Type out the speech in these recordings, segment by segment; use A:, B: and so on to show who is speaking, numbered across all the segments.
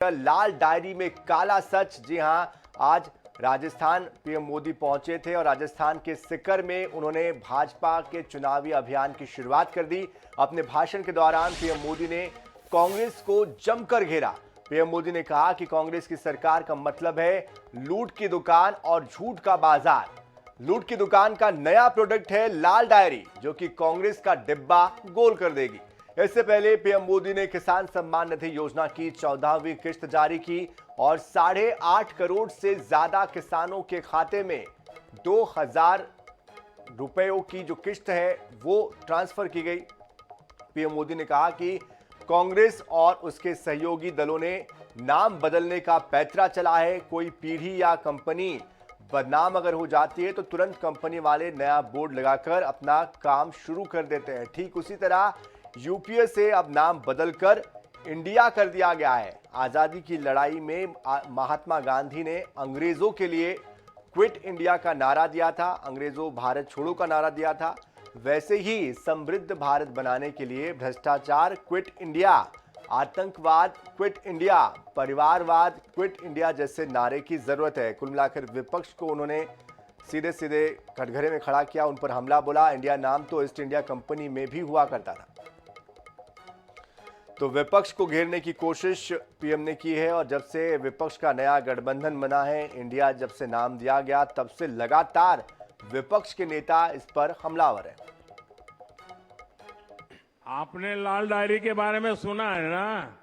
A: लाल diary में काला सच। जी हां, आज राजस्थान पीएम मोदी पहुंचे थे और राजस्थान के सीकर में उन्होंने भाजपा के चुनावी अभियान की शुरुआत कर दी। अपने भाषण के दौरान पीएम मोदी ने कांग्रेस को जमकर घेरा। पीएम मोदी ने कहा कि कांग्रेस की सरकार का मतलब है लूट की दुकान और झूठ का बाजार। लूट की दुकान का नया प्रोडक्ट है लाल डायरी, जो कि कांग्रेस का डिब्बा गोल कर देगी। इससे पहले पीएम मोदी ने किसान सम्मान निधि योजना की 14वीं किस्त जारी की और 8.5 करोड़ से ज्यादा किसानों के खाते में 2000 रुपयों की जो किस्त है वो ट्रांसफर की गई। पीएम मोदी ने कहा कि कांग्रेस और उसके सहयोगी दलों ने नाम बदलने का पैंतरा चला है। कोई पीढ़ी या कंपनी बदनाम अगर हो जाती है तो तुरंत कंपनी वाले नया बोर्ड लगाकर अपना काम शुरू कर देते हैं। ठीक उसी तरह यूपीए से अब नाम बदलकर इंडिया कर दिया गया है। आजादी की लड़ाई में महात्मा गांधी ने अंग्रेजों के लिए क्विट इंडिया का नारा दिया था, अंग्रेजों भारत छोड़ो का नारा दिया था। वैसे ही समृद्ध भारत बनाने के लिए भ्रष्टाचार क्विट इंडिया, आतंकवाद क्विट इंडिया, परिवारवाद क्विट इंडिया जैसे नारे की जरूरत है। कुल मिलाकर विपक्ष को उन्होंने सीधे सीधे कटघरे में खड़ा किया, उन पर हमला बोला। इंडिया नाम तो ईस्ट इंडिया कंपनी में भी हुआ करता था। तो विपक्ष को घेरने की कोशिश पीएम ने की है और जब से विपक्ष का नया गठबंधन बना है, इंडिया जब से नाम दिया गया, तब से लगातार विपक्ष के नेता इस पर हमलावर हैं।
B: आपने लाल डायरी के बारे में सुना है ना?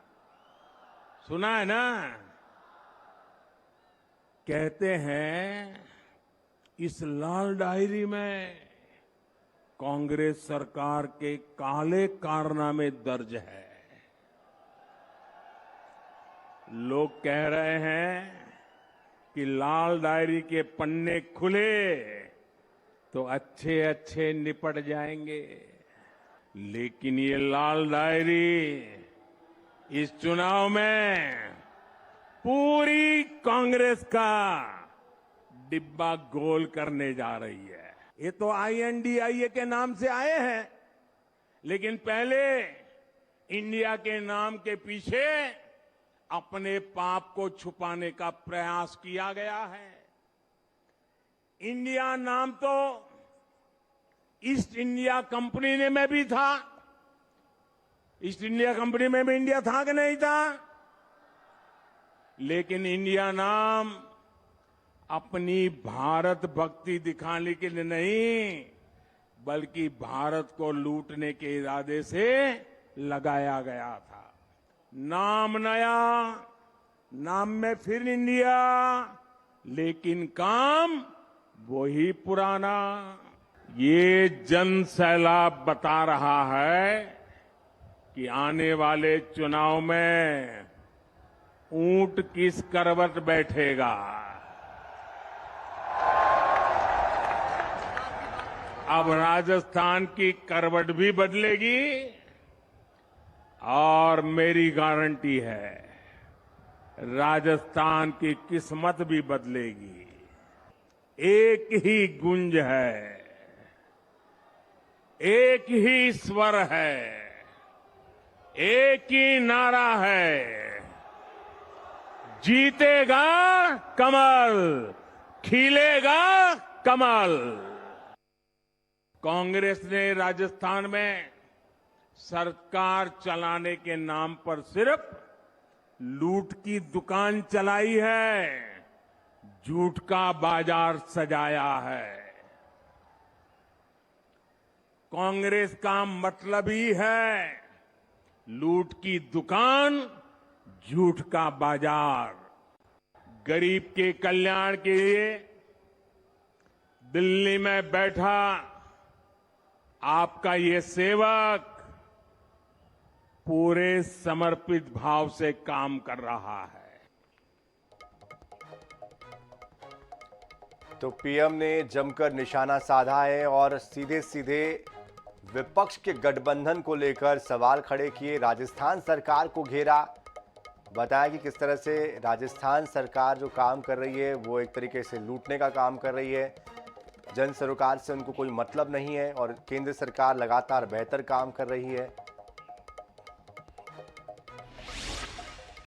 B: सुना है ना? कहते हैं इस लाल डायरी में कांग्रेस सरकार के काले कारनामे दर्ज है। लोग कह रहे हैं कि लाल डायरी के पन्ने खुले तो अच्छे अच्छे निपट जाएंगे, लेकिन ये लाल डायरी इस चुनाव में पूरी कांग्रेस का डिब्बा गोल करने जा रही है। ये तो INDIA के नाम से आए हैं, लेकिन पहले इंडिया के नाम के पीछे अपने पाप को छुपाने का प्रयास किया गया है। इंडिया नाम तो ईस्ट इंडिया कंपनी में भी था। ईस्ट इंडिया कंपनी में भी इंडिया था कि नहीं था? लेकिन इंडिया नाम अपनी भारत भक्ति दिखाने के लिए नहीं, बल्कि भारत को लूटने के इरादे से लगाया गया था। नाम नया, नाम में फिर इंडिया, लेकिन काम वही पुराना। ये जन सैलाब बता रहा है कि आने वाले चुनाव में ऊंट किस करवट बैठेगा। अब राजस्थान की करवट भी बदलेगी और मेरी गारंटी है राजस्थान की किस्मत भी बदलेगी। एक ही गुंज है, एक ही स्वर है, एक ही नारा है, जीतेगा कमल, खिलेगा कमल। कांग्रेस ने राजस्थान में सरकार चलाने के नाम पर सिर्फ लूट की दुकान चलाई है, झूठ का बाजार सजाया है। कांग्रेस का मतलब ही है लूट की दुकान, झूठ का बाजार। गरीब के कल्याण के लिए दिल्ली में बैठा आपका ये सेवक पूरे समर्पित भाव से काम कर रहा है।
A: तो पीएम ने जमकर निशाना साधा है और सीधे सीधे विपक्ष के गठबंधन को लेकर सवाल खड़े किए। राजस्थान सरकार को घेरा, बताया कि किस तरह से राजस्थान सरकार जो काम कर रही है वो एक तरीके से लूटने का काम कर रही है। जन सरोकार से उनको कोई मतलब नहीं है और केंद्र सरकार लगातार बेहतर काम कर रही है।